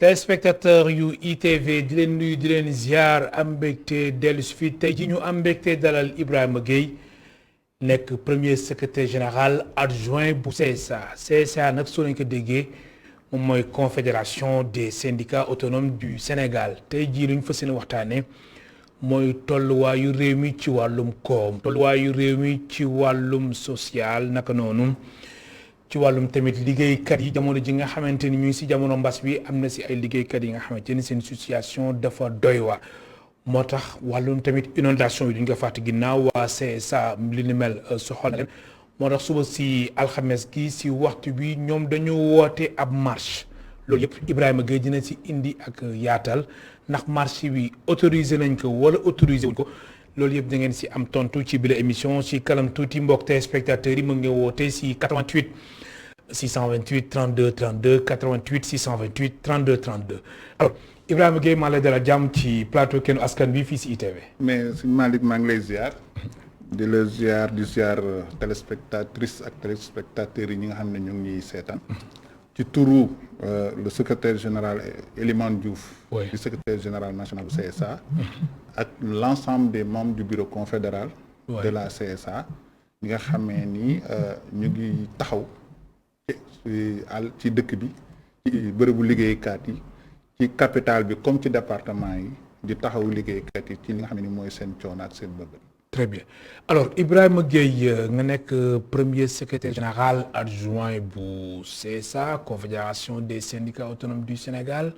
téléspectateur yu ITV di leen nuyu di leen ziar am mbégte dellu si fii tey ji ñu am mbégte dalal Ibrahima Gueye nekk premier secrétaire général adjoint bu CSA CSA nag soo leen ko déggee moom mooy confédération des syndicats autonomes du Sénégal tey jii lu ñu fas yéene waxtaanee mooy tolluwaayu réew mi ci wàllum koom tolluwaayu réew mi ci wàllum social naka noonu ci wàllum tamit liggéeykat yi jamono ji nga xamante ni ñu ngi si jamono mbas bi am na si ay liggéeykat yi nga xamante ni seen situation dafa doy waar moo tax wàllum tamit inondation yi duñ ko fàtte ginnaaw waa CSA li ni mel soxal leen moo tax suba si alxames gi si waxtu bi ñoom dañu woote ab marche loolu yëpp Ibrahima Gueye dina si indi ak yaatal ndax marche bi autorisé nañ ko wala autorisé wuñ ko loolu yëpp da ngeen si am tontu ci bile émission si kanam tuuti mbokk téléspectateurs yi mën ngeen woote si 88 628 32 32 88 628 32 32 alors Ibrahima Gueye maa lay dalal jàmm ci plateau Kennu Askan bi fii si ITV. mais sëñ Malick maa ngi lay ziar di la ziar di ziar téléspectatrices ak téléspectateurs yi ñi nga xam ne ñu ngi ñuy seetaan ci turu le secrétaire général Elimane Diouf. Oui. du secrétaire général national bu CSA. ak l'ensemble des membres du bureau confédéral. Oui. de la CSA. ñi nga xamee ni ñu ngi taxaw ci dëkk bi ci bërëbu liggéeykat yi ci capitale bi comme ci département yi di taxaw liggéeykat yi ci li nga xam ne ni mooy seen coono ak seen bëgg. Très bien alors Ibrahima Gueye nga nekk premier secrétaire général adjoint bu CSA confédération des syndicats autonomes du Sénégal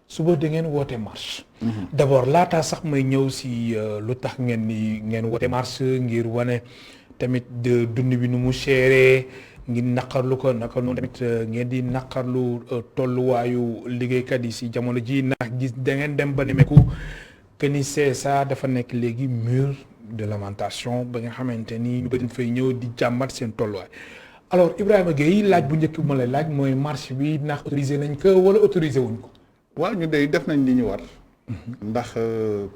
suba da ngeen woote marche. D'abord laataa sax may ñëw si lu tax ngeen woote marche ngir wane tamit dund bi nu mu chéré ngir naqarlu ko naka noonu tamit ngeen di naqarlu tolluwaayu liggéeykat yi si jamono ji ndax gis da ngeen dem ba nemeeku que ni CSA dafa nekk léegi mur de lamentation ba nga xamante ni ñu bëri fay ñëw di jàmmat seen tolluwaay alors Ibrahima Gueye laaj bu njëkk bu ma lay laaj mooy marche bi ndax autorisé nañ ko wala autorisé wuñ ko. waaw ñu dey def nañ li ñu war. ndax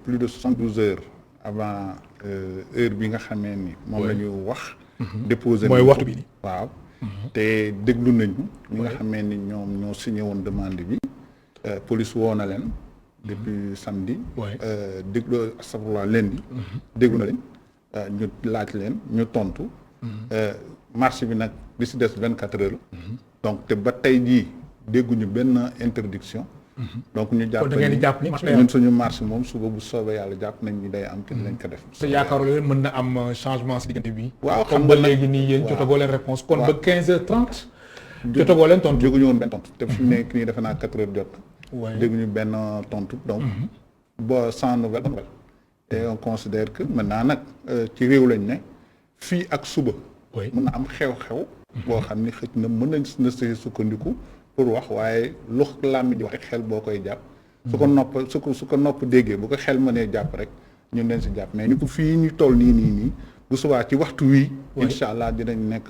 plus de 72 heures avant heure bi nga xamee ni. moom la ñu wax. déposé mooy waxtu bi. waaw te déglu nañu. ñi nga xamee ni ñoom ñoo signé woon demande bi. police woo na leen. depuis samedi. déglu astafurlah lundi. déglu na leen ñu laaj leen ñu tontu. marche bi nag bi si des 24 heures. donc te ba tey jii dégguñu benn interdiction. donc ñu jàpp da ngeen di jàpp ni ñun suñu marche moom suba bu soobee yàlla jàpp nañ ni day am te dinañ ko def. te yaakaaroo leen mën na am changement si diggante bi. waaw xam nga léegi nii yéen jotagoo leen réponse kon ba 15h30. jotagoo leen tontu jóguñu woon benn tontu te fi mu nekk nii defe naa 4 heures jot. dégguñu benn tontu donc. ba sans nouvelle. et on considère que maintenant nag ci réew lañ ne fii ak suba. mën na am xew-xew. boo xam ni xëj na mën na see sukkandiku. pour wax waaye lu làmmi di wax xel boo koy jàpp su ko nopp déggee bu ko xel mënee jàpp rek ñun leen si jàpp mais ñu ko fii ñu toll nii bu subaa ci waxtu wii incha allah dinañ nekk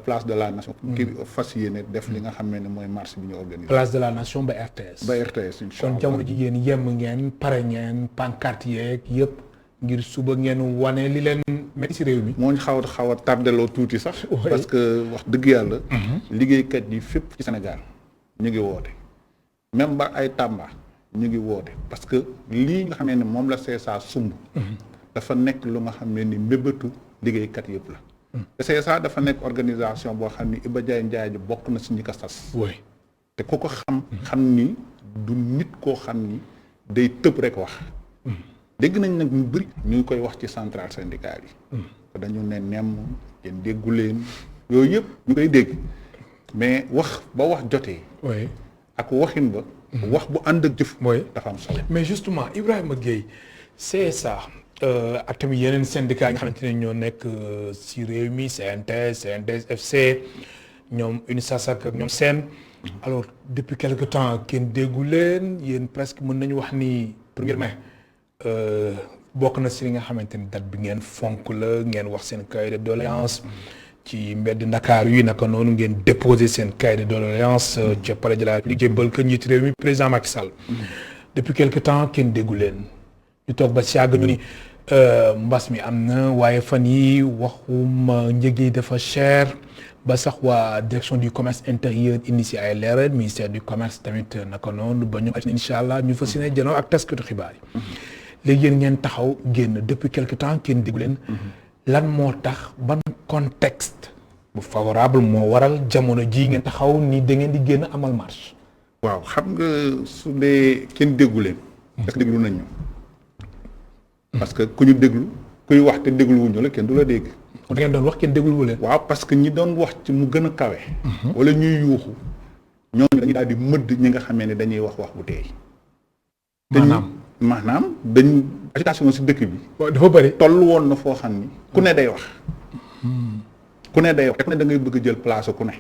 place de la nation ngir fas yéene def li nga xam ne mooy marche bi ñu organisé place de la nation ba RTS incha allah kon jamono ji yéen yemm ngeen pare ngeen pancarte yeeg yëpp ngir suba ngeen wane li leen metti si réew mi moo ñu xaw a tardeloo tuuti sax parce que wax dëgg yàlla liggéeykat yi fépp ci Sénégal ñu ngi woote même ba ay Tamba ñu ngi woote parce que lii nga xam ne moom la CSA sumb dafa nekk lu nga xam ne ni mbébétu liggéeykat yëpp la te CSA dafa nekk organisation boo xam ni Iba Ndiaye ji bokk na si ñi ko sas te ku ko xam ni du nit koo xam ni day tëb rek wax dégg nañ nag ñu bëri ñu ngi koy wax ci centrale syndicale yi dañu ne nemm kenn déggu leen yooyu yëpp ñu koy dégg mais wax ba wax jotee ak waxin ba wax bu ànd ak jëf dafa am solo mais justement Ibrahima Gueye CSA ak tamit yeneen syndicat yi nga xamante ne ñoo nekk si réew mi CNTS CNTS FC ñoom UNISAS ak ñoom seen alors depuis quelque temps kenn déggu leen yéen presque mën nañu wax ni 1er mai bokk na si li nga xamante ni date bi ngeen fonk la ngeen wax seen cahier de doléance ci mbedd Ndakaaru yi naka noonu ngeen déposer seen cahier de doléance ca palais de la République jébbal ko njiitu réew mi président Macky Sall depuis quelque temps kenn déggu leen ñu toog ba si yàgg ñu ni mbas mi am na waaye fan yi waxum njëg yi dafa cher ba sax waa direction du commerce intérieur initié ay leeral ministère du commerce tamit naka noonu ba ñu incha allah ñu fas yéene janoo ak taskatu xibaar yi. léegi yéen ngeen taxaw génn depuis quelque temps kenn déggu leen. lan moo tax ban contexte bu favorable moo waral jamono jii ngeen taxaw ni da ngeen di génn amal marche. waaw xam nga su dee kenn déggu leen. est-ce que déglu nañ ñu. parce que ku ñu déglu kuy wax te dégluwuñu la kenn du la dégg. da ngeen doon wax kenn dégluwu leen. waaw parce que ñi doon wax ci mu gën a kawe. wala ñuy yuuxu ñooñu dañuy daal di mëdd ñi nga xamee ne dañuy wax bu teey. maanaam dañ agitation si dëkk bi. waaw dafa bëri. toll woon na foo xam ni ku ne day wax. ku ne day wax te ku ne da ngay bëgg a jël place ku ne.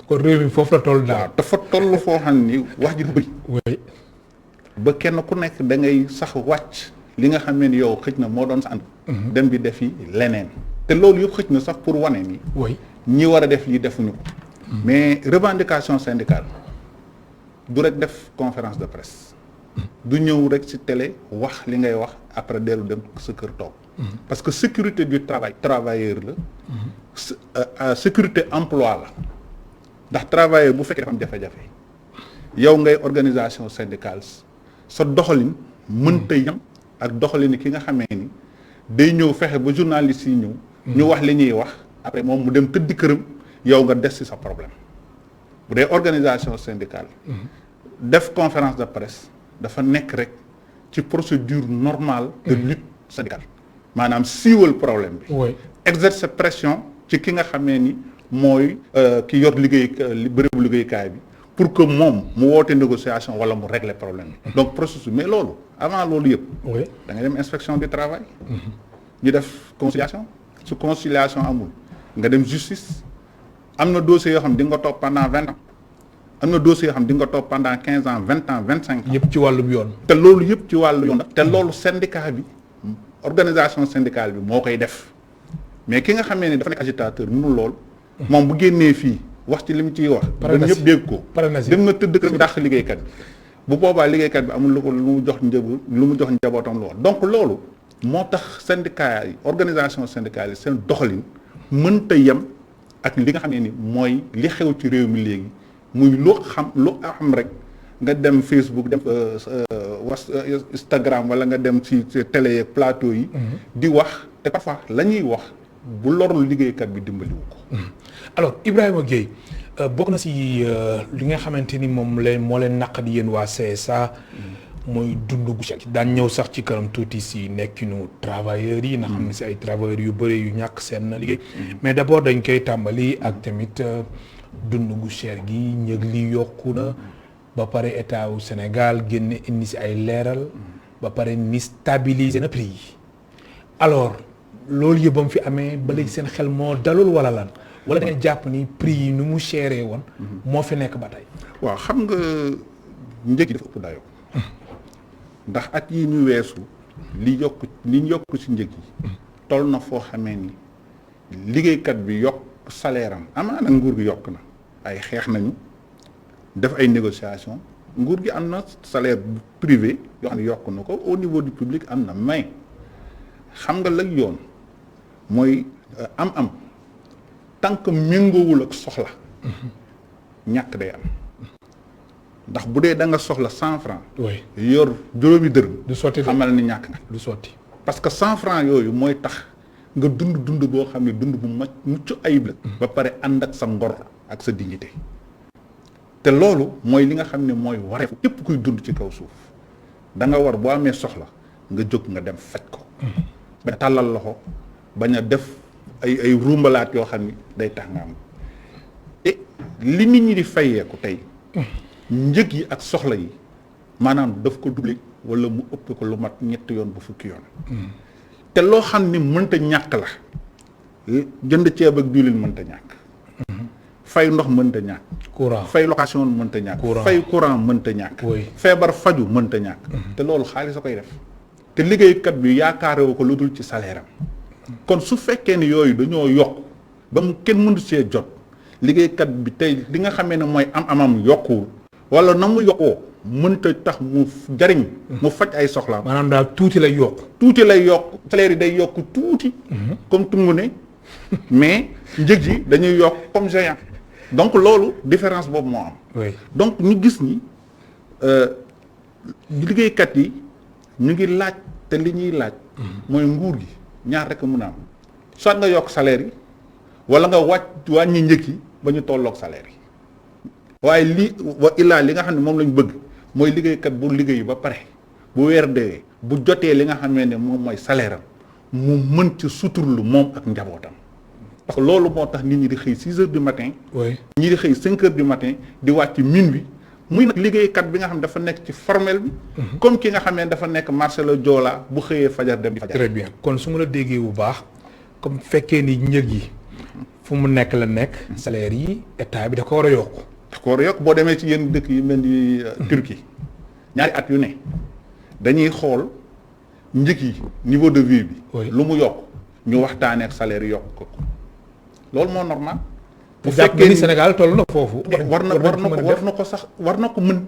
kon réew mi foofu la toll daal. waaw dafa toll foo xam ni wax ji du bëri. oui. ba kenn ku nekk da ngay sax wàcc li nga xam ne yow xëj na moo doon sa ànd. dem bi defi leneen. te loolu yëpp xëj na sax pour wane ni. oui ñi war a def lii defuñu ko. mais revendication syndicale du rek def conférence de presse. du ñëw rek ci télé wax li ngay wax après dellu dem sa kër toog. parce que sécurité du travail travailleur la. sécurité emploi la. ndax travailleur bu fekkee dafa am jafe-jafe. yow ngay organisation syndicale sa doxalin mënta yam ak doxalin ki nga xamee ni day ñëw fexe ba journaliste yi ñëw. ñu wax li ñuy wax après moom mu dem tëddi këram yow nga des ci sa problème bu dee organisation syndicale. def conférence de presse. dafa nekk rek ci procédure normale de lutte syndicale maanaam siiwal problème bi. oui exercer pression ci ki nga xamee ni mooy ki yor bërëbu liggéeykaay bi pour que moom mu woote négociation wala mu régler problème bi. donc processus mais loolu avant loolu yëpp. oui da ngay dem inspection du travail. ñu def conciliation su conciliation amul nga dem justice am na dossier yoo xam ne di nga topp pendant 20 ans. am na dossier yoo xam di nga toog pendant 15 ans 20 ans 25 ans. yëpp ci wàllum yoon. te loolu yëpp ci wàllu yoon. te loolu syndicat bi organisation syndicale bi moo koy def mais ki nga xamee ni dafa nekk agitateur mënul lool. moom bu génnee fii wax ci li mu ciy wax. pare na ñëpp dégg ko. dem na tëdd kër dàq liggéeykat bi. bu boobaa liggéeykat bi amul lu mu jox njabootam lu wax donc loolu moo tax syndicat yi organisation syndicale yi seen doxalin mënta yem ak li nga xamee ni mooy li xew ci réew mi léegi. muy lu xam rek nga dem Facebook dem Instagram wala nga dem ci télé yeeg plateau yi. di wax te parfois la ñuy wax bu lorul liggéeykat bi dimbaliwu ko. alors Ibrahima Gueye bokk na si li nga xamante ni moo leen naqadi yéen waa CSA. mooy dund gu cher. daan ñëw sax ci kanam tuuti si nekkinu travailleurs yi. nga xam ne si ay travailleurs yu bëri yu ñàkk seen liggéey. mais d'abord dañ koy tàmbali ak tamit. dund gu cher gi njëg li yokku na ba pare état wu Sénégal génne indi si ay leeral ba pare ni stabiliser na prix yi alors loolu yëpp ba mu fi amee ba léegi seen xel moo dalul wala lan wala da nga jàpp ni prix yi nu mu chéré woon moo fi nekk ba tey. waaw xam nga njëg yi dafa ëpp dayoo ndax at yi ñu weesu li yokk ci njëg yi toll na foo xamee ni liggéeykat bi yokk salaire am amaana nguur gi yokk na ay xeex nañu def ay négociation nguur gi am na salaire privé yoo xam ne yokk na ko au niveau du public am na mais xam nga lay yoon mooy am tant que méngoowul ak soxla ñàkk day am ndax bu dee da nga soxla 100 francs yor juróomi dërëm du sotti xamal ni ñàkk nga du sotti parce que 100 francs yooyu mooy tax nga dund boo xam ne dund bu mucc ayib la ba pare ànd ak sa ngor ak sa dignité te loolu mooy li nga xam ne mooy wareef képp kuy dund ci kaw suuf da nga war boo amee soxla nga jóg nga dem faj ko ba tàllal loxo bañ a def ay rumbalaat yoo xam ni day tax nga am et li nit ñi di fayeeku tey njëg yi ak soxla yi maanaam daf ko doublé wala mu ëpp ko lu mat ñetti yoon bu fukki yoon te loo xam ni mënta ñàkk la jënd ceeb ak diwlin mënta ñàkk fay ndox mënta ñàkk courant fay location mënta ñàkk fay courant mënta ñàkk feebar faju mënta ñàkk te loolu xaalis a koy def te liggéeykat bi yaakaarewu ko lu dul ci salaire am kon su fekkee ni yooyu dañoo yokk ba mu kenn mënut see jot liggéeykat bi tey li nga xamee ne mooy amam yokkuwul wala na mu yokkoo mënta tax mu jariñ mu faj ay soxlaam. maanaam daal tuuti lay yokk. tuuti lay yokk salaire yi day yokk tuuti. comme tungu ne mais njëg yi dañuy yokk comme géant donc loolu différence boobu moo am. oui donc ñu gis ni liggéeykat yi ñu ngi laaj te li ñuy laaj. mooy nguur gi ñaar rek mun a am soit nga yokk salaire yi wala nga wàññi njëg yi ba ñu tolloog salaire yi waaye li wa illaa li nga xam ne moom lañ bëgg mooy liggéeykat bu liggéey ba pare bu weer deewee bu jotee li nga xamee ne moom mooy salaire am mu mën ci suturlu moom ak njabootam parce que loolu moo tax nit ñi di xëy 6 heures du matin. oui ñi di xëy 5 heures du matin di wàcc minuit muy nag liggéeykat bi nga xam dafa nekk ci formel bi. comme ki nga xam ne dafa nekk marché la Joola bu xëyee fajar dem di fajar. très bien kon su ma la déggee bu baax comme fekkee ni njëg yi fu mu nekk la nekk salaire yi état bi da ko war a yokku. da ko war a yokk boo demee ci yenn dëkk yi mel ni Turquie ñaari at yu ne dañuy xool njëg yi niveau de vie bi. lu mu yokk ñu waxtaanee ak salaire yi yokk ko loolu moo normal. bu fekkee ni Sénégal toll na foofu. war na ko mën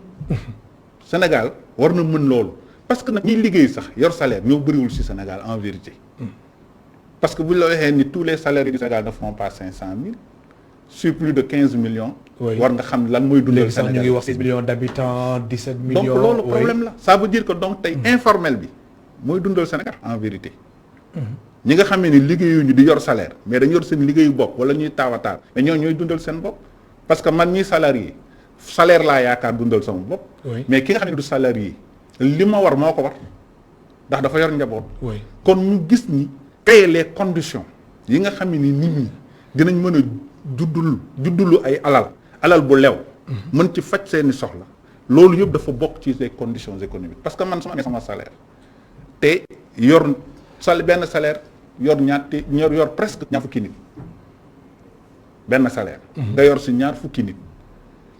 Sénégal war na mën loolu parce que nag ñiy liggéey sax yor salaire ñoo bëriwul ci Sénégal en vérité. parce que bu ñu la waxee ni tous les salaires du Sénégal ne font pas 500 000 sur plus de 15 millions. war nga xam lan mooy dundal Sénégal léegi sax ñu ngi wax 6 millions d'habitants 17 millions. donc loolu problème la ça veut dire que donc tey informel bi mooy dundal Sénégal en vérité. ñi nga xam ne ni liggéeyuñu di yor salaire mais dañu yor seen liggéeyu bopp wala ñuy taawataar mais ñooy dundal seen bopp parce que man ñi salarié salaire laa yaakaar dundal sama bopp. mais ki nga xam ne du salarié li ma war moo ko war ndax dafa yor njaboot. kon ñu gis ni créer les conditions yi nga xam ne ni nit ñi dinañ mën a juddulu ay alal bu lew. mën ci faj seeni soxla loolu yëpp dafa bokk ci les conditions économiques parce que man su ma amee sama salaire te yor benn salaire yor presque ñaar fukki nit benn salaire. nga yor si ñaar fukki nit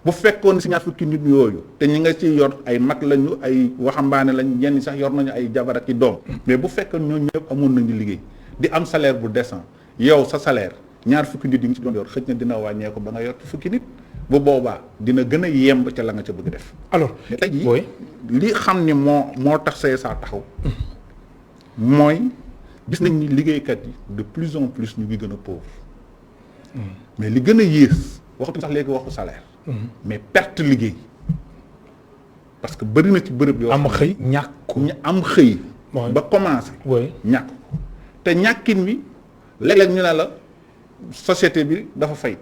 bu fekkoon si ñaar fukki nit yooyu te ñi nga ci yor ay mag lañu ay waxambaane lañ ñenn sax yor nañu ay jabar ak i doom mais bu fekkoon ñooñu ñëpp amoon nañu liggéey di am salaire bu décent yow sa salaire ñaar fukki nit yi nga ci doon yor xëj na dina wàññeeku ba nga yor fukki nit bu boobaa dina gën a yemb ca la nga ca bëgg def. alors tey jii li xam ni moo tax CSA taxaw mooy gis nañ ni liggéeykat yi de plus en plus ñu ngi gën a pauvre mais li gën a yées waxtu sax léegi waxu salaire. mais perte liggéey parce que bëri na ci bërëb yoo. am xëy ñàkk ko am xëy. ba commencé. ñàkk te ñàkkin wi léeg-léeg ñu ne la société bi dafa fay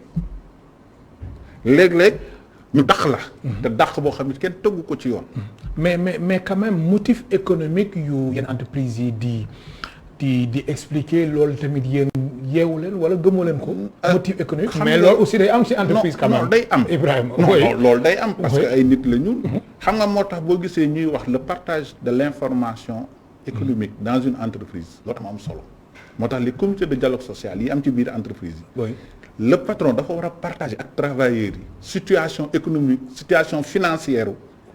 léeg-léeg ñu dàq la. te dàq boo xam ne kenn tëggu ko ci yoon. mais quand même motif économique yu yenn entreprise yi di expliquer loolu tamit yéen yeewu leen wala gëmoo leen ko. motif économique mais loolu aussi day am ci entreprise. quand même non day am Ibrahima. loolu day am parce que ay nit la ñu. xam nga moo tax boo gisee ñuy wax le partage de l'information économique dans une entreprise loolu tam am solo moo tax les comités de dialogue social yi am ci biir entreprise yi. le patron dafa war a partager ak travailleurs yi situation économique situation financière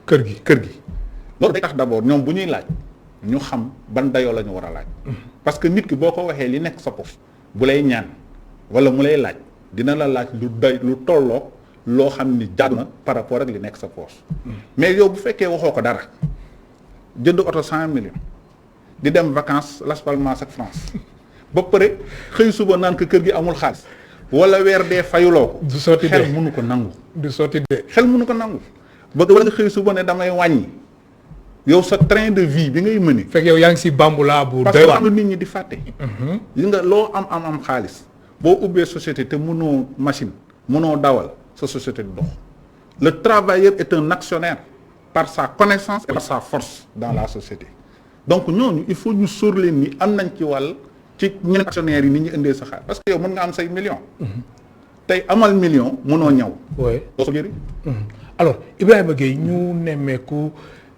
kër gi loolu day tax d'abord ñoom bu ñuy laaj ñu xam ban dayoo la ñu war a laaj. parce que nit ki boo ko waxee li nekk sa poche bu lay ñaan wala mu lay laaj dina la laaj lu tolloog loo xam ni jaadu na par rapport ak li nekk sa poche. mais yow bu fekkee waxoo ko dara jënd oto 100 millions di dem vacances Las Palmas ak France ba pare xëy suba naan ko kër gi amul xaalis wala weer dee fayuloo ko. du sotti de xel mënu ko nangu. du sotti de xel mënu ko nangu. ba wala nga xëy suba ne damay wàññi yow sa train de vie bi ngay mëni. fekk yow yaa ngi si bambula bu. parce que am nit ñi di fàtte. gis nga loo am xaalis boo ubbee société te mënoo machine mënoo dawal sa société du dox. le travailleur est un actionnaire par sa connaissance et par sa force dans la société donc ñooñu il faut ñu sóor leen ni am nañ ci wàll ci ñeneen actionnaires yi ni ñu indee sa xaalis parce que yow mën nga am say millions. tey amal million mënoo ñëw. doo ko jëriñ. alors Ibrahima Gueye ñu nemmeeku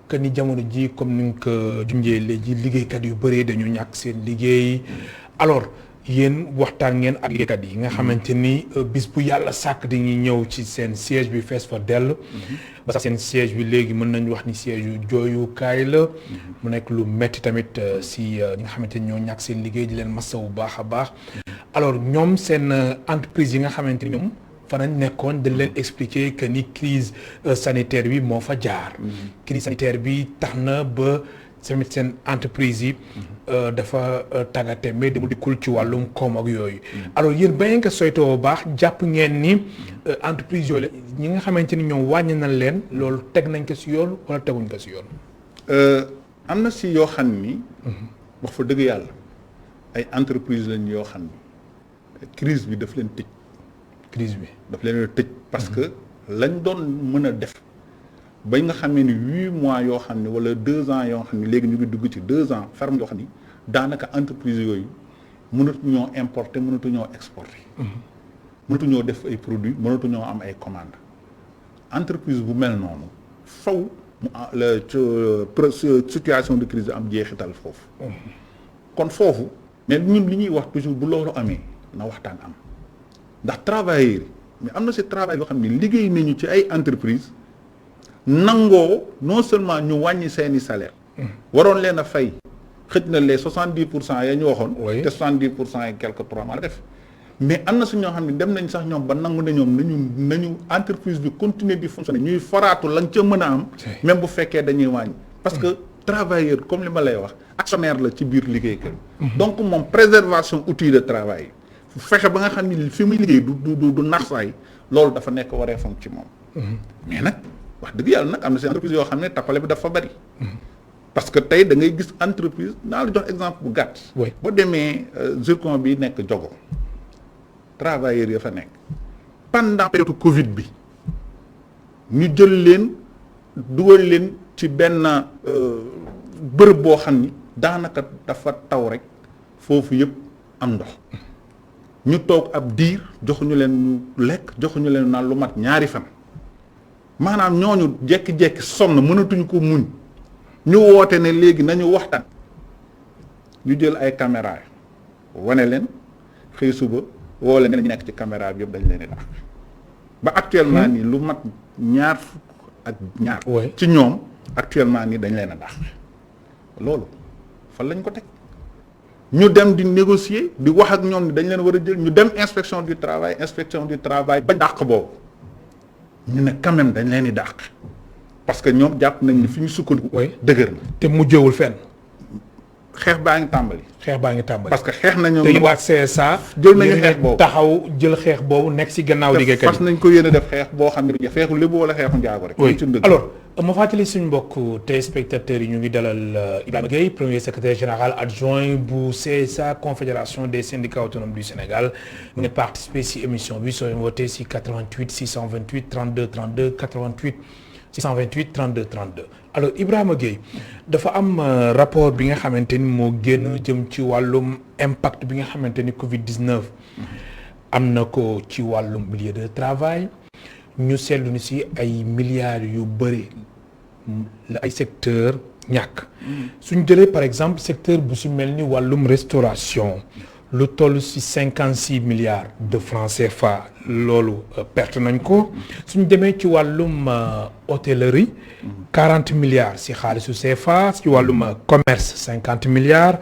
que ni jamono ji comme ni nga ko junjee léegi liggéeykat yu bëree dañu ñàkk seen liggéey alors yéen waxtaan ngeen ak liggéeykat yi nga xamante ni bis bu yàlla sàkk dañuy ñëw ci seen siège bi fees fa dell. ba sax seen siège bi léegi mën nañu wax ni siège yu jooyukaay la. mu nekk lu metti tamit si ñi nga xamante ni ñoo ñàkk seen liggéey di leen massa bu baax a baax. alors ñoom seen entreprise yi nga xamante ni ñoom. fanañ nekkoon dañ leen expliquer que ni crise sanitaire bi moo fa jaar. crise sanitaire bi tax na ba tamit seen entreprise yi dafa tàggate mais demul dikkul ci wàllum koom ak yooyu alors yéen ba ngeen ko soytoo bu baax jàpp ngeen ni entreprise yooyu la ñi nga xamante ni ñoom wàññi nañ leen loolu teg nañ ko si yoon wala teguñ ko si yoon. am na si yoo xam ni. wax fa dëgg yàlla ay entreprise lañ yoo xam ni crise bi daf leen tëj. crise bi daf leen tëj parce que lañ doon mën a def ba nga xam ne ni 8 mois yoo xam ne wala 2 ans yoo xam ne léegi ñu ngi dugg ci 2 ans ferme yoo xam ni daanaka entreprise yooyu mënatuñoo importer mënatuñoo exporter. mënatuñoo def ay produits mënatuñoo am ay commandes entreprise bu mel noonu faw mu la situation de crise am jeexital foofu. kon foofu mais ñun li ñuy wax toujours bu loolu amee na waxtaan am ndax travailleurs yi mais am na si travail yoo xam ne liggéey nañu ci ay entreprise nangoo non seulement ñu wàññi seeni salaire waroon leen a fay xëj na les 70% ya ñu waxoon. te 70% et quelque 3 mois la def. mais am na su ñoo xam ne dem nañ sax ñoom ba nangu ne ñoom nañu entreprise bi continuer di fonctionner ñuy faraatu lañ ca mën a am. même bu fekkee dañuy wàññi. parce que travailleur comme li ma lay wax actionnaire la ci biir liggéeykat. donc moom préservation outil de travail fexe ba nga xam ne fi muy liggéey du nax saay loolu dafa nekk wareefam ci moom. mais nag wax dëgg yàlla nag am na si entreprise yoo xam ne tappale bi dafa bari. parce que tey da ngay gis entreprise naa la jox exemple bu gàtt. boo demee zircon bi nekk Jogo. travailleurs ya fa nekk pendant période Covid bi ñu jël leen dugal leen ci benn bërëb boo xam ni daanaka dafa taw rek foofu yëpp am ndox ñu toog ab diir joxuñu leen ñu lekk joxuñu leen naan lu mat 2 fan maanaam ñooñu jekki-jekki sonn mënatuñu ko muñ ñu woote ne léegi nañu waxtaan ñu jël ay caméra wane leen xëy suba woo leen ñu nekk ci caméra bi yëpp dañ leen di dàq ba actuellement nii lu mat 2 fukk ak 2 ci ñoom actuellement nii dañ leen a dàq loolu fan lañ ko teg ñu dem di négocier di wax ak ñoom ni dañ leen war a jël ñu dem inspection du travail ba dàq boobu ñu ne quand même dañ leen di dàq parce que ñoom jàpp nañ ni fi ñu sukkandiku dëgër na te mujjewul fenn xeex baa ngi tàmbali parce que xeex nañu te waa CSA jël nañu xeex boobu taxaw jël xeex boobu nekk si gannaaw liggéeykat yi fas nañ ko yéene def xeex boo xam ne xeexu lébu wala xeexu njaago rek alors ma fàttali suñu mbokk téléspectateurs yi ñu ngi dalal Ibrahima Gueye premier secrétaire général adjoint bu CSA confédération des syndicats autonomes du Sénégal mu ngi participer si émission bi soo wootee si 88 628 32 32 88 628 32 32 alors Ibrahima Gueye dafa am rapport bi nga xamante ni moo génn jëm ci wàllum impact bi nga xamante ni Covid-19 am na ko ci wàllum milieu de travail ñu seetlu ni si ay milliards yu bëri la ay secteur ñàkk suñ jëlee par exemple secteur bu si mel ni wàllum restauration lu toll si 56 milliards de francs CFA loolu perte nañ ko suñ demee ci wàllum hôtellerie 40 milliards si xaalisu CFA ci wàllum commerce 50 milliards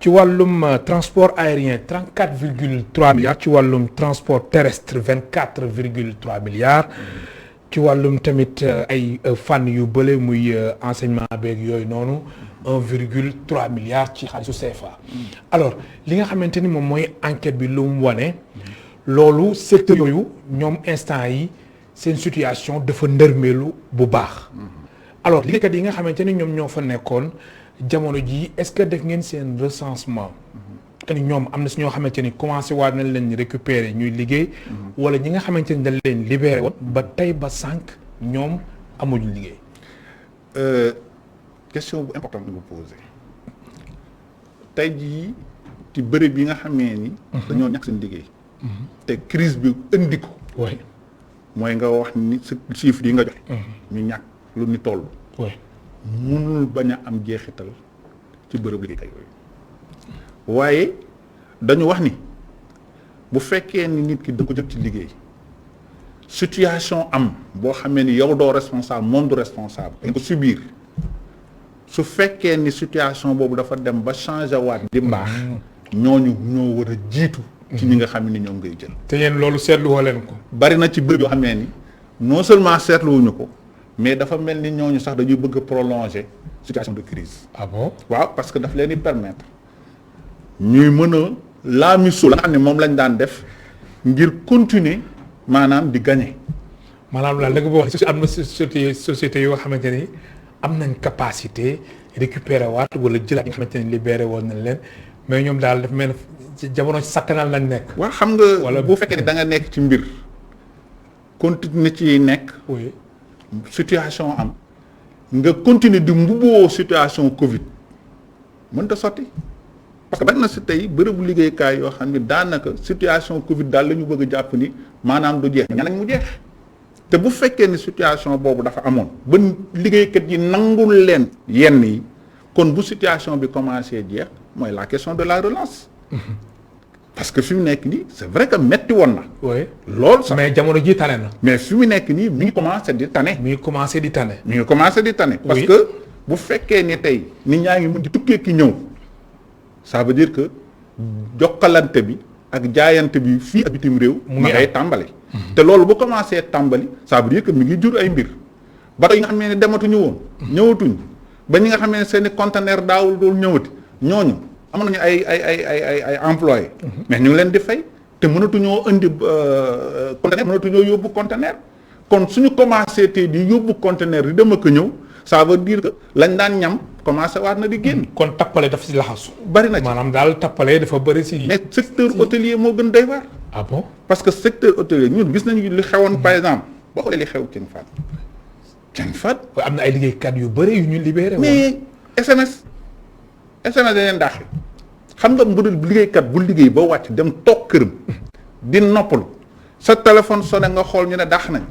ci wàllum transport aérien 34,3 milliards ci wàllum transport terrestre 24,3 milliards ci wàllum tamit ay fànn yu bële muy enseignement beeg yooyu noonu 1,3 milliard ci xaalisu CFA. alors li nga xamante ni moom mooy enquête bi lu mu wane loolu secteur yooyu ñoom instant yi seen situation dafa ndërmeelu bu baax. alors liggéeykat yi nga xamante ni ñoom ñoo fa nekkoon jamono jii est-ce que def ngeen seen recensement. que ni ñoom am na si ñoo xamante ni commencé waat nañ leen récupérer ñuy liggéey. wala ñi nga xamante ni dañ leen libéré woon ba tey ba sànq ñoom amuñu liggéey. question bu importante nga posé tey jii ci bërëb yi nga xamee ni. dañoo ñàkk seen liggéey. te crise bi indi ko. mooy nga wax ni chiffre yi nga joxe. ñu ñàkk lu ni toll. mënul bañ a am jeexital ci bërëb liggéeykat yooyu. waaye dañu wax ni bu fekkee ni nit ki da ko jot ci liggéey situation am boo xamee ni yow doo responsable moom du responsable dañ ko subir su fekkee ni situation boobu dafa dem ba changer waat di mbaax ñooñu ñoo war a jiitu ci ñi nga xam ni ñoom ngay jël. te yéen loolu seetlu woo leen ko. bari na ci bërëb yoo xamee ni non seulement seetluwuñu ko mais dafa mel ni ñooñu sax dañuy bëgg a prolonger situation de crise. ah bon waaw parce que daf leen di permettre ñuy mën a laamisu la nga xam ne moom lañ daan def ngir continuer maanaam di gagner. maanaam daal da nga wax am na société yoo xamante ni am nañ capacité récupérer waat wala jëlaat yi nga xamante ni libéré woon nañ leen mais ñoom daal dafa mel ne jamono sakkanal lañ nekk. waaw xam nga bu fekkee ne da nga nekk ci mbir continuer ci nekk. oui situation am nga continuer di mbubboo situation Covid mënta sotti parce que bari na si tey bërëbu liggéeykaay yoo xam ne daanaka situation Covid daal la ñu bëgg a jàpp ni maanaam du jeex ñanañ mu jeex te bu fekkee ni situation boobu dafa amoon ba liggéeykat yi nangul leen yenn yi kon bu situation bi commencé jeex mooy la question de la relance. parce que fi mu nekk nii c'est vrai que metti woon na. oui loolu sax mais jamono ji tane na. mais fi mu nekk nii mi ngi commencé di tane. mi ngi commencé di tane. mi ngi commencé di tane. parce que bu fekkee ni tey nit ñaa ngi mën di tukkee ki ñëw ça veut dire que jokkalante bi ak jaayante bi fii ak bitim réew. ma ngay tàmbali. te loolu bu commencé tàmbali ça veut dire que mi ngi jur ay mbir bato yi nga xam ne dematuñu woon. ñëwatuñ ba ñi nga xam ne seen i conteneur daawul doon ñëwati ñooñu. am nañu ay employés. mais ñu ngi leen di fay te mënatuñoo indi conteneur mënatuñoo yóbbu conteneur kon suñu commencé te di yóbbu conteneur di dem ak ñëw ça veut dire que lañ daan ñam commencé waat na di génn. kon tappale dafa si laxasu. bari na ci maanaam daal tappale dafa bëri si. mais secteur hôtelier moo gën doy waar. ah bon parce que secteur hôtelier ñun gis nañu li xewoon par exemple boo xoolee li xew King Fahd. am na ay liggéeykat yu bëri yu ñu libéré. mais SMS da leen dàqe xam nga mbudul liggéeykat bu liggéey ba wàcc dem toog këram di noppalu sa téléphone sonné nga xool ñu ne dàq nañ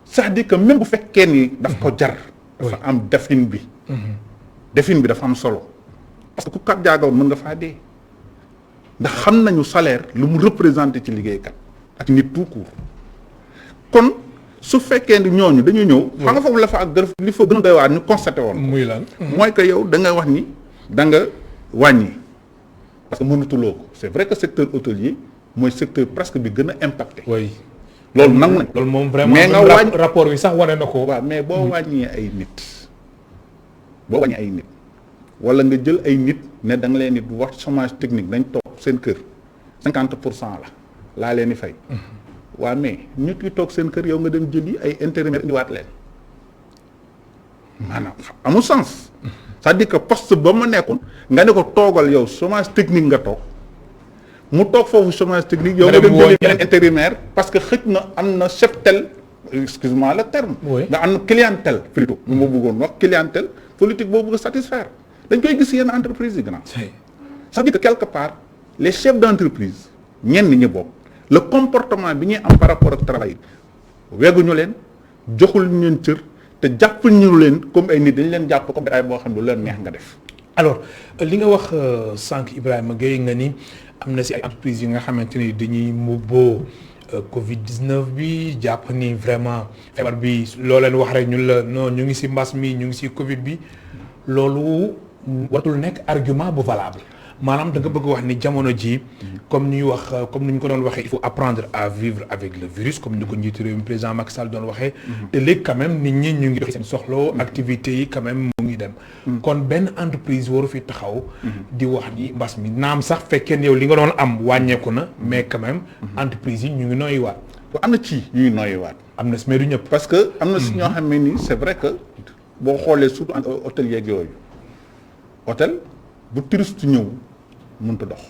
c'est-à-dire que même bu fekkee ni daf ko jar dafa am defin bi dafa am solo parce que ku kat jaagawoon mën nga faa dee ndax xam nañu salaire lu mu représenté ci liggéeykat ak nit tout court kon su fekkee ni ñooñu dañu ñëw xam nga foofu la fa ak li fa gën a doy waar ñu constaté woon muy lan mooy que yow da nga wax ni da nga wàññi parce que mënatuloo ko c'est vrai que secteur hôtelier mooy secteur presque bi gën a impacté. oui loolu nangu nañ. loolu moom vraiment mais nga wàññi rapport bi sax wane na ko. waaw mais boo wàññee ay nit wala nga jël ay nit ne da nga leen di wax chômage technique dañ toog seen kër 50% la laa leen di fay. waaw mais nit ki toog seen kër yow nga dem jëli ay intérimaires indiwaat leen maanaam amul sens. c'est-à-dire que poste ba ma nekkoon nga ne ko toogal yow chômage technique nga toog mu toog foofu chômage technique yow nga dem jëli beneen intérimaire parce que xëj na am na cheptel excuse-moi le terme nga am na clientèle plutôt lu ma bëggoon wax clientèle politique boo bëgg a satisfaire dañ koy gis yenn entreprise yi grand c'est-à-dire que quelque part les chefs d'entreprise ñenn ñi bokk le comportement bi ñuy am par rapport ak travail wegguñu leen joxul ñu leen cër te jàpp ñu leen comme ay nit dañ leen jàpp comme ay boo xam ne lu leen neex nga def. alors li nga wax sànq Ibrahima Gueye nga ni am na si ay entreprises yi nga xamante ni dañuy mbubboo Covid 19 bi jàpp ni vraiment feebar bi loo leen wax rek ñun la non ñu ngi si mbas mi ñu ngi si Covid bi loolu watul nekk argument bu valable. maanaam da nga bëgg wax ni jamono ji comme ñuy wax comme ni ñu ko doon waxee il faut apprendre à vivre avec le virus comme ni ko njiitu réew mi président Macky Sall doon waxee te léegi quand même nit ñi ñu ngi doxi seen soxla activités yi quand même mu ngi dem kon benn entreprise waru fi taxaw di wax ni mbas mi naam sax fekkee yow li nga doon am wàññeeku na mais quand même entreprise yi ñu ngi nooyi waat am na ci ñuy nooyi waat am na si mais du ñëpp parce que am na si ñoo xam ne ni c'est vrai que boo xoolee surtout hôtel yeeg yooyu hôtel bu touriste ñëw mënut a dox.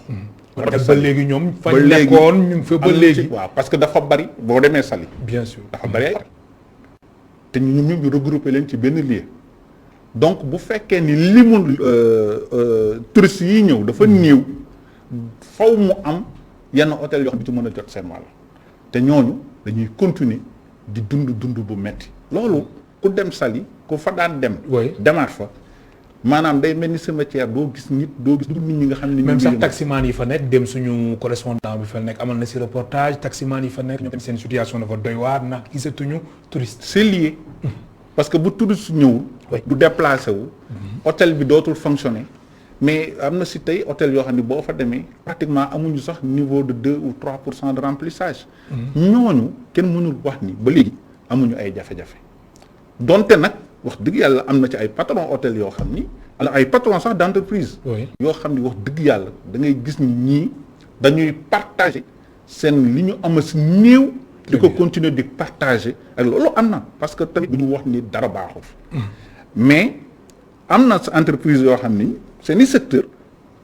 ba léegi ñoom fañ nekkoon ñu ngi fa ba léegi waaw parce que dafa bari boo demee Saly. bien sûr dafa bari ay te ñun ñu regroupé leen ci benn lieu donc bu fekkee ni limu touristes yi ñëw dafa néew faw mu am yenn hôtel yoo xam ne ci mën a jot seen wàll te ñooñu dañuy continuer di dund bu metti loolu ku dem Saly ku fa daan dem. demaat fa. maanaam day mel ni cimetière doo gis nit ñi nga xam ne. même sax taximaan yi fa nekk dem suñu correspondant bi fa nekk amal na si reportage taximaan yi fa nekk ñoom seen situation dafa doy waar ndax gisatuñu touriste. c'est lié parce que bu touriste ñëwul. du déplacé wu. hôtel bi dootul fonctionner mais am na si tey hôtel yoo xam ne boo fa demee pratiquement amuñu sax niveau de 2 ou 3% de remplissage. ñooñu kenn mënul wax ni ba léegi amuñu ay jafe-jafe donte nag wax dëgg yàlla am na ci ay patron hôtel yoo xam ni ala ay patron sax d'entreprise yoo xam ni wax dëgg yàlla da ngay gis ni ñii dañuy partager seen li ñu ama si néew di ko continuer di partager ak loolu am na parce que tamit bu ñu wax ni dara baaxul mais am na sa entreprise yoo xam ni seeni secteur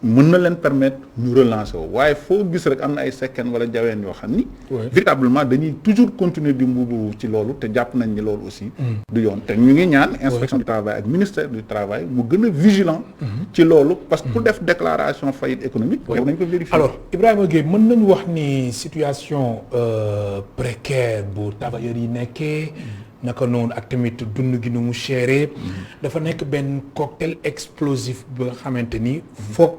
mën na leen permettre ñu relancer waaye foo gis rek am na ay sekkeen wala jaween yoo xam ni véritablement dañuy toujours continuer di mbubu ci loolu te jàpp nañ ni loolu aussi du yoon te ñu ngi ñaan inspection du travail ak ministère du travail mu gën a vigilant ci loolu parce que pour def déclaration faillite économique war nañ ko vérifier. alors Ibrahima Gueye mën nañu wax ni situation précaire bu travailleurs yi nekkee naka noonu ak tamit dund gi nu mu chéré dafa nekk benn cocktail explosif bi nga xamante ni foog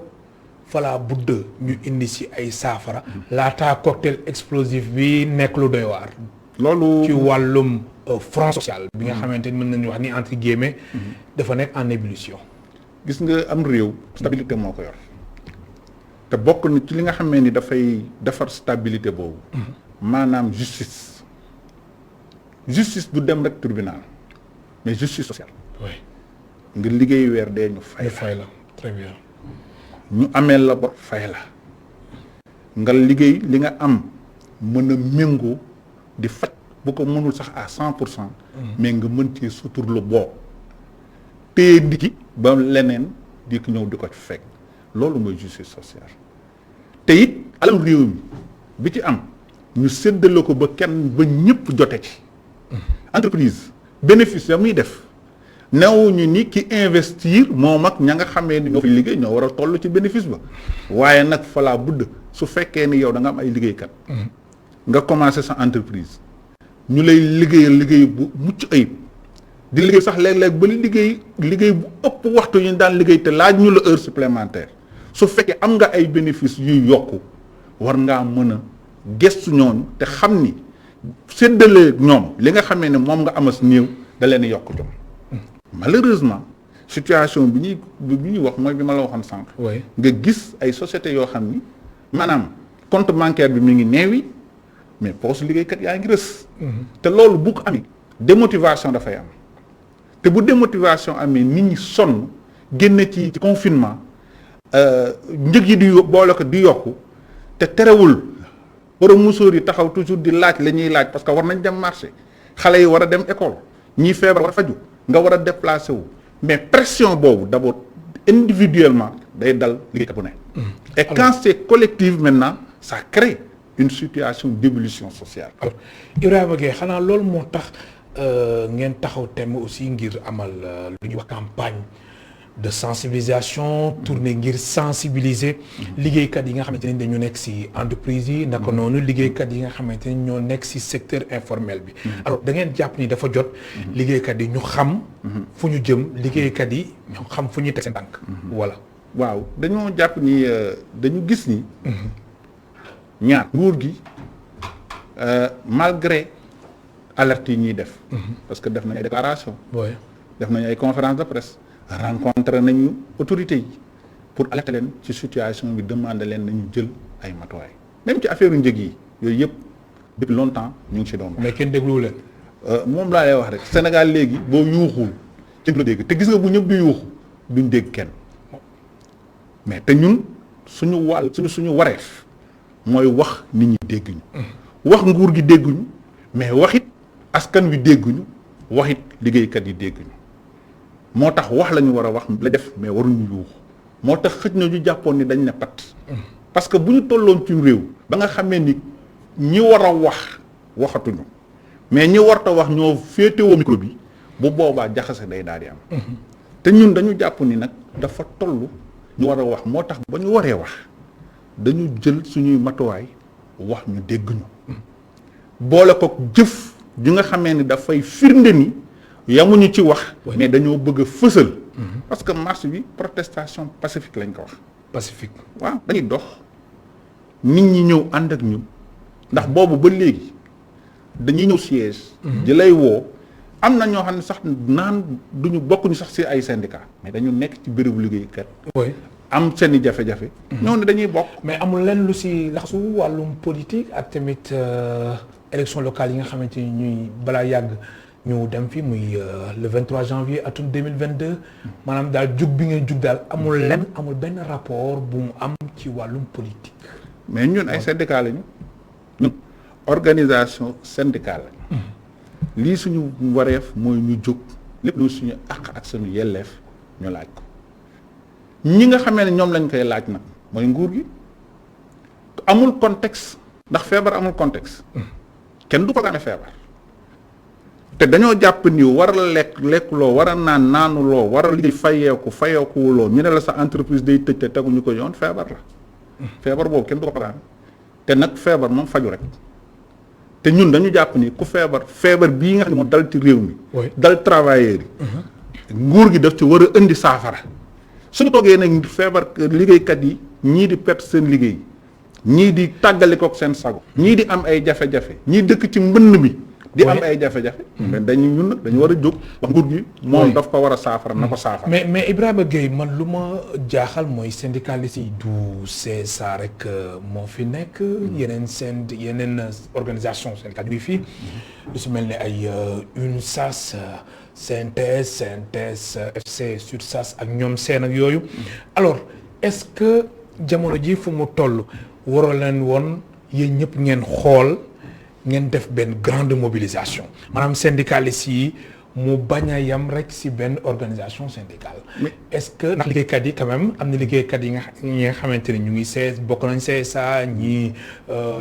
fala budd ñu indi si ay saafara laataa cocktail explosif bi nekk lu doy waar loolu ci wàllum front social bi nga xamante ni mën nañu wax ni entre guillemets dafa nekk en ébullition. gis nga am réew stabilité moo ko yor te bokk na ci li nga xamee ni dafay defar stabilité boobu maanaam justice du dem rek tribunal mais justice sociale. oui nga liggéey weer dee ñu fay la très bien. ñu amee la bor fay la nga liggéey li nga am mën a méngoo di faj bu ko mënul sax à 100%. mais nga mën ci suturlu boo téye di ci ba leneen di ko ñëw di ko ci fekk loolu mooy justice sociale te it alal réew mi bi ci am ñu séddale ko ba kenn ba ñëpp jote ci. entreprise bénéfice ya muy def newuñu ni ki investir moom ak ña nga xamee ni ñoo fay liggéey ñoo war a toll ci bénéfice ba waaye nag falaa budd su fekkee ni yow da nga am ay liggéeykat nga commencé sa entreprise ñu lay liggéey bu mucc ayib di liggéey sax léeg-léeg ba liggéey bu ëpp waxtu ñu daan liggéey te laaj ñu la heure supplémentaire su fekkee am nga ay bénéfice yuy yokku war ngaa mën a gestu ñooñu te xam ni séddale ñoom li nga xamee ne moom nga amas néew da leen yokk jom malheureusement situation bi ñuy wax mooy bi ma la waxoon sànq. nga gis ay sociétés yoo xam ni maanaam compte bancaire bi mi ngi neewi mais poche liggéeykat yaa ngi rës. te loolu bu ko amee démotivation dafay am te bu démotivation amee nit ñi sonn génn ci confinement njëg yi di boole ko di yokku te terewul. borom musóor yi taxaw toujours di laaj la ñuy laaj parce que war nañ dem marché xale yi war a dem école ñii feebar war a faju nga war a déplacé wu mais pression boobu d'abord individuellement day dal liggéeykat bu ne. et quand c'est collectif maintenant ça crée une situation d'ébullition sociale. alors Ibrahima Gueye xanaa loolu moo tax ngeen taxaw thème aussi ngir amal lu ñuy wax campagne de sensibilisation tourner ngir sensibiliser liggéeykat yi nga xamante ne dañu nekk ci entreprise yi naka noonu liggéeykat yi nga xamante ne ñoo nekk ci secteur informel bi alors da ngeen jàpp ni dafa jot liggéeykat yi ñu xam fu ñu jëm liggéeykat yi ñu xam fu ñuy teg seen tànk voilà waaw dañoo jàpp ni dañu gis ni ñaar nguur gi malgré alerte yi ñuy def parce que def nañ ay déclaration def nañu ay conférence de presse rencontré nañu autorités yi pour alerter leen ci situation bi demander leen nañu jël ay matuwaay même ci affaire njëg yi yooyu yëpp depuis longtemps ñu ngi ci doon. mais kenn dégluwu leen. moom laa lay wax rek Sénégal léegi boo yuuxul ci la dégg te gis nga bu ñëpp di yuuxu duñ dégg kenn mais te ñun suñu suñu wareef mooy wax nit ñi dégguñu. wax nguur gi dégguñu mais waxit askan wi dégguñu waxit liggéeykat yi dégguñu. moo tax wax la ñu war a wax la def mais waruñu yuuxu moo tax xëj na ñu jàppoon ni dañ ne pat parce que bu ñu tolloon ci réew ba nga xamee ni ñi war a wax waxatuñu mais ñi warta wax ñoo féetewoo micro bi bu boobaa jaxase day daal di am te ñun dañu jàpp ni nag dafa toll ñu war a wax moo tax ba ñu waree wax dañu jël suñuy matuwaay wax ñu dégg ñu boole ko jëf ju nga xamee ni dafay firnde ni yamuñu ci wax mais dañoo bëgg a fësal parce que marche bi protestation pacifique lañ ko wax pacifique waaw dañuy dox nit ñi ñëw ànd ak ñu ndax boobu ba léegi dañuy ñëw siège di lay woo am na ñoo xam ne sax naan duñu bokkuñu sax ci ay syndicat mais dañu nekk ci bérébu liggéeykat am seeni jafe-jafe ñoo ne dañuy bokk mais amul lenn lu ci laxasu wàllum politique ak tamit élection locale yi nga xamante ni ñuy balaa yàgg ñu dem fi muy le 23 janvier atum 2022 maanaam daal jug bi ngeen jug daal amul benn rapport bu mu am ci wàllum politique. mais ñun ay syndicat lañu ñun organisation syndicale lañu. lii suñu wareef mooy ñu jóg lépp lu suñu àq ak suñu yelleef ñu laaj ko ñi nga xamee ne ñoom lañ koy laaj nag mooy nguur gi amul contexte ndax feebar amul contexte kenn du ko amee feebar te dañoo jàpp ni war a lekk loo war a naanu loo war a liggéey fayeekuwuloo ñu ne la sa entreprise day tëj te teguñu ko yoon feebar la feebar boobu kenn du ko programme te nag feebar moom faju rek te ñun dañu jàpp ni ku feebar bii nga xam ne moo dal ci réew mi dal travailleurs yi nguur gi daf ci war a indi saafara suñu toogee nag feebar liggéeykat yi ñii di perte seen liggéey ñii di tàggalikook seen sago ñii di am ay jafe-jafe ñii dëkk ci mbënn mi di am ay jafe-jafe mais ñun nag dañu war a jóg wax nguur gi moom daf ko war a saafara na ko saafara mais Ibrahima Gueye man lu ma jaaxal mooy syndicaliste yi du CSA rek moo fi nekk yeneen organisation syndicale yi fii lu si mel ni ay UNSAS CNTS FC SUTSAS ak ñoom seen ak yooyu alors est-ce que jamono ji fu mu toll waroo leen woon yéen ñëpp ngeen xool ngeen def benn grande mobilisation maanaam syndicalistes yi mu bañ a yam rek ci benn organisation syndicale est-ce que ndax liggéeykat yi quand même am na liggéeykat yi ñi nga xamante ne ñu ngi bokk nañ CSA ñi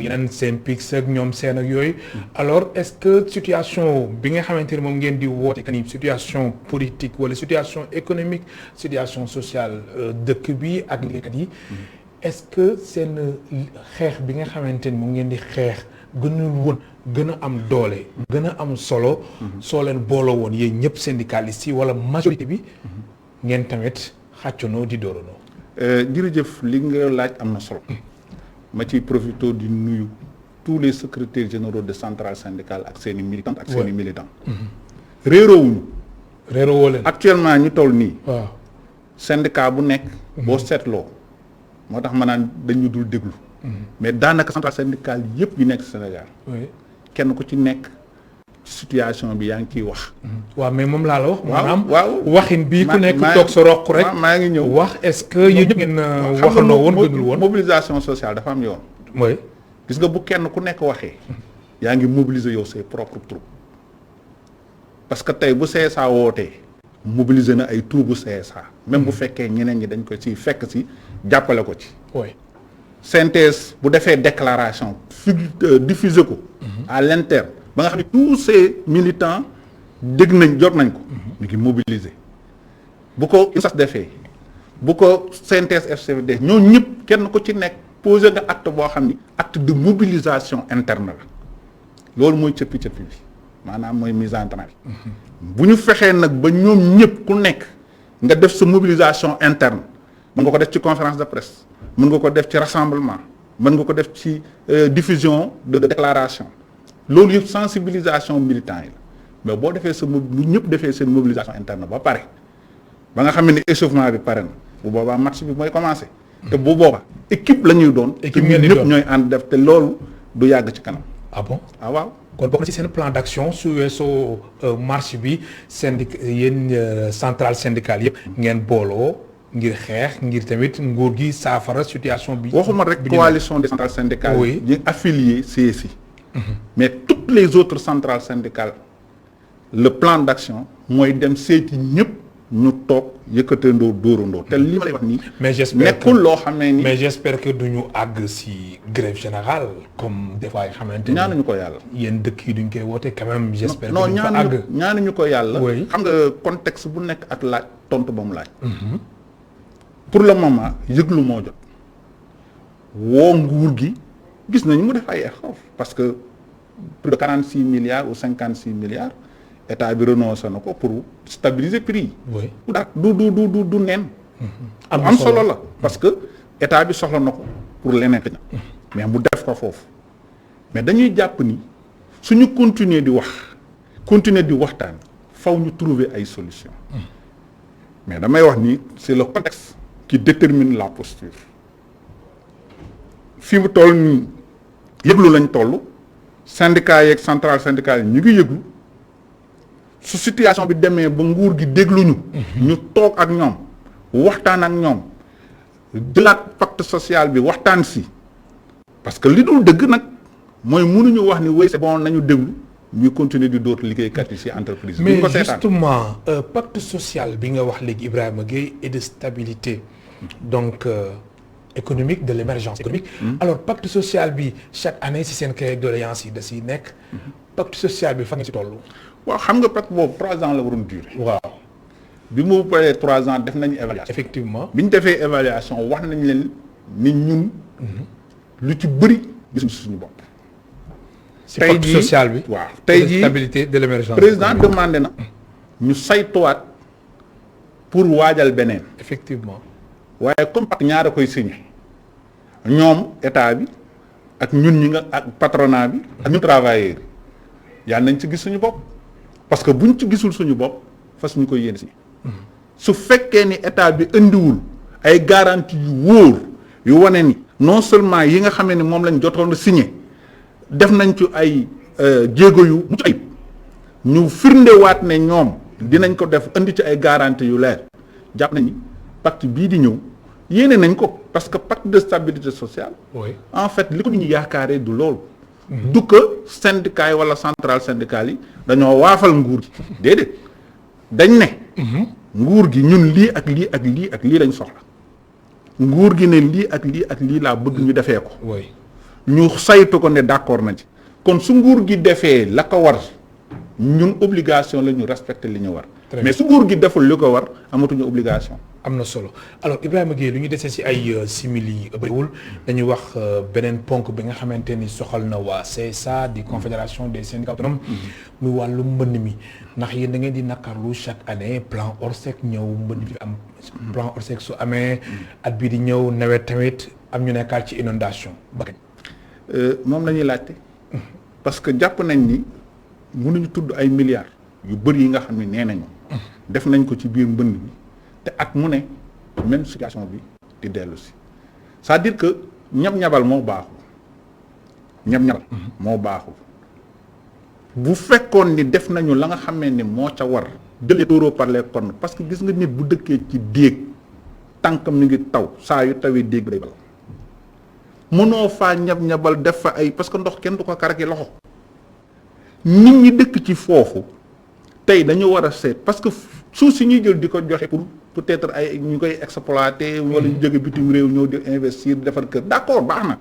yeneen SYNPICS ak ñoom seen ak yooyu alors est-ce que situation bi nga xamante ne moom ngeen di woote que ni situation politique wala situation économique situation sociale dëkk bi ak liggéeykat yi est-ce que seen xeex bi nga xamante ni moom ngeen di xeex gënul woon gën a am doole gën a am solo soo leen booloo woon yéen ñëpp syndicalistes yi wala majorité bi ngeen tamit xàccanoo di dóoranoo jërëjëf li nga laaj am na solo ma ciy profité di nuyu tous les secrétaires généraux de centrales syndicales ak seen i militantes ak seen i militants réeroowuñu réeroowoo leen actuellement ñu toll nii waaw syndicat bu nekk boo seetloo moo tax ma naan dañu dul déglu mais daanaka centrale syndicale yëpp yi nekk Sénégal kenn ku ci nekk situation bi yaa ngi ciy wax waaw mais moom laa la wax maanaam waaw waxin bii ku nekk toog sa roq rek maa ngi ñëw wax est-ce que yéen ngeen waxandoo woon gënul woon mobilisation sociale dafa am yoon oui gis nga bu kenn ku nekk waxee yaa ngi mobiliser yow ses propres troupes parce que tey bu CSA wootee mobiliser na ay troupes bu CSA même bu fekkee ñeneen ñi dañ ko ci fekk si jàppale ko ci oui synthèse bu defee déclaration diffuser ko à l'interne ba nga xam ne tous ces militants dégg nañ jot nañ ko ñu ngi mobiliser bu ko UNSAS defee bu ko synthèse FCD ñoo ñëpp kenn ku ci nekk posé nga acte boo xam ni acte de mobilisation interne la loolu mooy cëppi-cëppi bi maanaam mooy mise en tranche bu ñu fexee nag ba ñoom ñëpp ku nekk nga def sa mobilisation interne mën nga ko def ci conférence de presse mën nga ko def ci rassemblement mën nga ko def ci diffusion de déclaration loolu yëpp sensibilisation militant yi la mais boo defee sa bu ñëpp defee seen mobilisation interne ba pare ba nga xam ne échauffement bi pare na bu boobaa match bi mooy commencé te bu boobaa équipe la ñuy doon te ñun ñëpp ñooy ànd def te loolu du yàgg ci kanam ah bon ah waaw kon bokk na ci seen plan d'action su weesoo marche bi yéen centrale syndicale yëpp ngeen booloo ngir xeex ngir tamit nguur gi saafara situation bi. waxuma rek coalition des centrales syndicales. oui yi affilié CSI. mais toutes les autres centrales syndicales le plan d'action mooy dem seeti ñëpp ñu toog yëkkatandoo dóorandoo te li ma lay wax nii. mais j'espère nekkul loo xam ne ni. mais j'espère que duñu àgg ci grève générale comme des fois yi xamante ni. ñaanuñu ko yàlla. yéen dëkk yi duñ koy woote quand même. j'espère que non duñ ko àgg. ñaanuñu ko yàlla. oui xam nga contexte bu nekk ak laaj tontu ba mu laaj. pour le moment yëglu moo jot woo nguur gi gis nañu mu def ay effort parce que plus de 46 milliards ou 56 milliards état bi renoncé na ko pour stabiliser prix yi. oui du neen. am solo la parce que état bi soxla na ko pour leneen mais mu def ko foofu mais dañuy jàpp ni suñu continuer di wax continuer di waxtaan faw ñu trouver ay solutions mais damay wax ni c'est le contexte qui détermine la posture fi mu toll nii yëglu lañ toll syndicats yeeg centrale syndicale yi ñu ngi yëglu su situation bi demee ba nguur gi dégluñu. ñu toog ak ñoom waxtaan ak ñoom jëlaat pacte social bi waxtaan si parce que li dul dëgg nag mooy mënuñu wax ni oui c'est bon nañu déglu ñuy continuer di dootu liggéeykat yi si entreprise. mais justement pacte social bi nga wax léegi Ibrahima Gueye et de stabilité donc économique de l'émergence économique. alors pacte social bi chaque année si seen cahier de doléances yi da siy nekk. pacte social bi fan nga si toll. waaw xam nga pacte boobu 3 ans la waroon durer. waaw bi mu paree 3 ans def nañu évaluation. effectivement bi ñu defee évaluation wax nañ leen ni ñun. lu ci bëri gisuñu suñu bopp. si pacte social bi. waaw tey jii stabilité de l'émergence. président demandé na ñu saytuwaat pour waajal beneen. effectivement. waaye comme pacte ñaar a koy signé ñoom état bi ak ñun ñi nga ak patronat bi ak ñun travailleurs yi yàlla nañ ci gis suñu bopp parce que buñ ci gisul suñu bopp fas ñu koy yéene si. su fekkee ni état bi indiwul ay garantie yu wóor yu wane ni non seulement yi nga xamee ni moom lañ jotoon a signé def nañ ci ay jéego yu mucc ayib ñu firndewaat ne ñoom dinañ ko def indi ci ay garantie yu leer jàpp nañu pacte bii di ñëw yéene nañ ko parce que pacte de stabilité sociale. oui en fait li ko ñu yaakaaree du loolu. du que syndicat yi wala centrale syndicale yi dañoo waafal nguur gi déedéet dañ ne. nguur gi ñun lii ak lii ak lii ak lii lañ soxla nguur gi ne lii ak lii ak lii laa bëgg ñu defee ko. oui ñu saytu ko ne d'accord nañ ci kon su nguur gi defee la ko war ñun obligation la ñu respecter li ñu war. mais su nguur gi deful li ko war amatuñu obligation. am na solo alors Ibrahima Gueye lu ñu desee ci ay simili bëriwul dañuy wax beneen ponk bi nga xamante ni soxal na waa CSA di confédération des syndicats autonomes muy wàllu mbënn mi ndax yéen da ngeen di naqarlu chaque année plan Orsec ñëw mbënn bi am plan Orsec su amee at bii di ñëw nawet tamit am ñu nekkaat ci inondation ba kañ. moom la ñuy laajte parce que jàpp nañ ni mënuñu tudd ay milliards yu bëri yi nga xam ne nee nañu def nañ ko ci biir mbënn mi te at mu ne même situation bi di dellu si c'est-à-dire que ñab-ñabal moo baaxul ñab-ñabal moo baaxul bu fekkoon ni def nañu la nga xamee ni moo ca war jëlee taureau par les cornes parce que gis nga nit bu dëkkee ci déeg tànkam mi ngi taw saa yu tawee déeg bi day bal mënoo faa ñab-ñabal def fa ay parce que ndox kenn du ko karaki loxo nit ñi dëkk ci foofu tey dañu war a seet parce que suuf si ñuy jël di ko joxe pour peut-être ay ñu koy exploiter wala ñu jóge bitim réew ñëw di investir defar kër d'accord baax na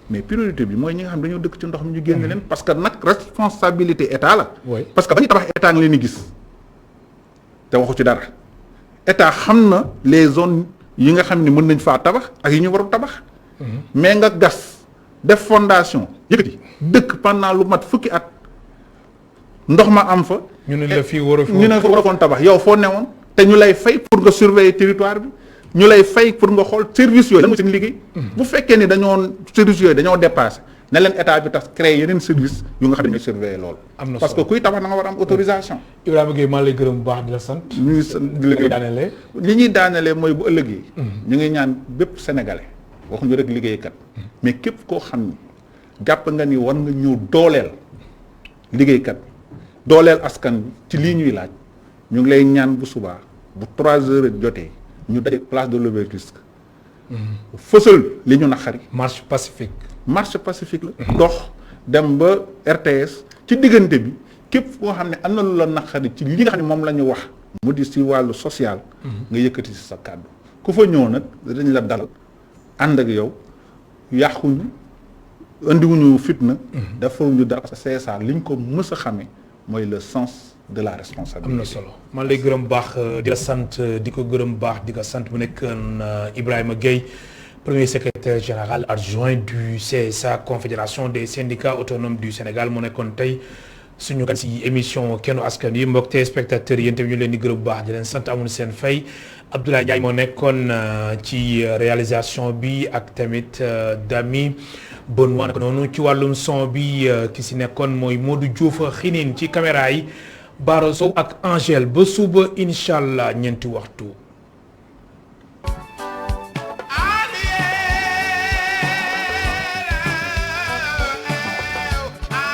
mais priorité bi mooy ñi nga xam dañoo dëkk ci ndox mi ñu génn leen parce que nag responsabilité état la. parce que ba ñu tabax état nga leen di gis te waxu ci dara état xam na les zones yi nga xam ne mën nañ faa tabax ak yi ñu warul tabax. mais nga gas def fondation yëkkati dëkk pendant lu mat fukki at ndox ma am fa. ñu ne la fii war a ñu ne fa war a foon tabax yow foo newoon te ñu lay fay pour nga surveiller territoire bi ñu lay fay pour nga xool service yooyu la nga seen liggéey. bu fekkee ni dañoo service yooyu dañoo dépassé ne leen état bi tax créer yeneen service yu nga xam ne ñooy surveiller loolu. am na parce que kuy tabax na nga war a am autorisation. Ibrahima Gueye maa lay gërëm bu baax di la sant. ñu ngi sant di la daanelee. li ñuy daanelee mooy bu ëllëgee. ñu ngi ñaan bépp sénégalais waxuñu rek liggéeykat mais képp koo xam ni jàpp nga ni war nga ñëw dooleel liggéeykat dooleel askan bi ci lii ñuy laaj ñu ngi lay ñaan bu subaa bu 3 heures jotee ñu daje place de l'Obélisque fësal li ñu naqari. marche pacifique. marche pacifique la. dox dem ba RTS ci diggante bi képp koo xam ne am na lu la naqari ci li nga xam ne moom la ñu wax. mu di si wàllu social. nga yëkkati si sa kàddu ku fa ñëw nag dañ la dalal ànd ak yow yàquñu indiwuñu fitna. dafa ñu dara parce que CSA liñ ko mës a xamee mooy le sens de la responsabilité. am na solo man lay gërëm baax di la sant di ko gërëm baax di ko sant bu nekkoon Ibrahima Gueye premier secrétaire général adjoint du CSA confédération des syndicats autonomes du Sénégal mu nekkoon tey suñu gan si émission Kennu Askan Wi mbokk téléspectateurs yi yéen tamit ñu leen di gërëm bu baax di leen sant amuñu seen fay Abdoulaye Ndiaye moo nekkoon ci réalisation bi ak tamit Dami Benoît nag noonu ci wàllum son bi ki si nekkoon mooy Modou Diouf xinin ci caméra yi Baro Sow ak Angèle ba suba incha allah ñeenti waxtu.